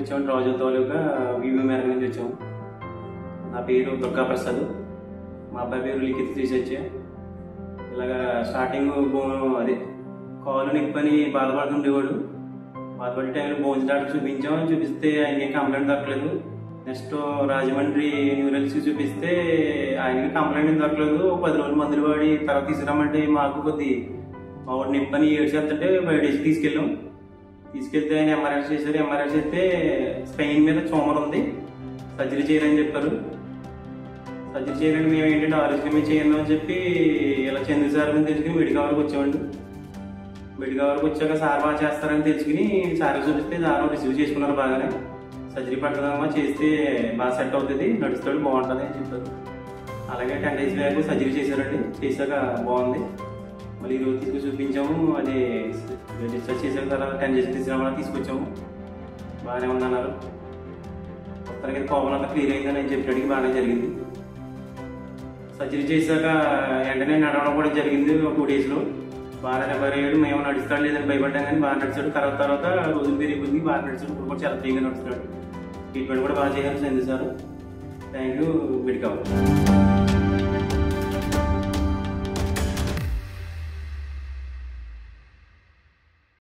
వచ్చాము. రాజు తాలూకా వివి మేరకు నుంచి వచ్చాము. నా పేరు దుర్గా ప్రసాద్, మా అబ్బాయి పేరు లిఖిత్ శ్రీసత్య. ఇలాగా స్టార్టింగ్ అదే కాలు నొప్పని బాధపడుతుండేవాడు. బాధపడే టైంలో బోన్స్ డాక్టర్ చూపిస్తే ఆయనకి కంప్లైంట్ దొరకలేదు. నెక్స్ట్ రాజమండ్రి న్యూరల్స్కి చూపిస్తే ఆయనకి కంప్లైంట్ ఏం దొరకలేదు. 10 రోజులు మందులు వాడి తర్వాత తీసుకురామంటే మాకు మా వాడు నొప్పని ఏడ్చేస్తుంటే 5 డేస్ తీసుకెళ్తే ఆయన ఎంఆర్ఐ చేశారు. ఎంఆర్ఐ చేస్తే స్పైన్ మీద ట్యూమర్ ఉంది, సర్జరీ చేయాలని చెప్పారు. సర్జరీ చేయాలని మేము ఏంటంటే ఆరోగ్యమే చేయండి అని చెప్పి ఇలా చంద్ర సార్ అని తెలుసుకుని మెడికవర్కి వచ్చామండి. మెడికవర్కి వచ్చాక సార్ బాగా చేస్తారని తెలుసుకుని సార్ చూపిస్తే సార్ రిసీవ్ చేసుకున్నారు. బాగానే సర్జరీ పడుతుందమ్మా, చేస్తే బాగా సెట్ అవుతుంది, నడుస్తాడు, బాగుంటుంది అని చెప్పారు. అలాగే 10 డేస్ బ్యాక్ సర్జరీ చేశారండి. చేశాక బాగుంది. మళ్ళీ ఈరోజు తీసుకు చూపించాము. అది డిశ్చార్జ్ చేశాక తర్వాత 10 డేస్ తీసుకొచ్చాము. బాగానే ఉందన్నారు. మొత్తానికి ప్రాబ్లం అంతా క్లియర్ అయిందని నేను చెప్పడానికి బాగానే జరిగింది. సర్జరీ చేశాక వెంటనే నడవడం కూడా జరిగింది. 2 డేస్లో బాగా రికవర్ అయ్యాడు. మేము నడుస్తాడు లేదని భయపడ్డాం కానీ బాగా నడిచాడు. తర్వాత రోజులు పెరిగిపోయింది, బాగా నడిచాడు. ఇప్పుడు కూడా చాలా ఫ్రీగా నడుస్తాడు. ట్రీట్మెంట్ కూడా బాగా చేయాలి చంద్ర సార్. Thank you Medicover.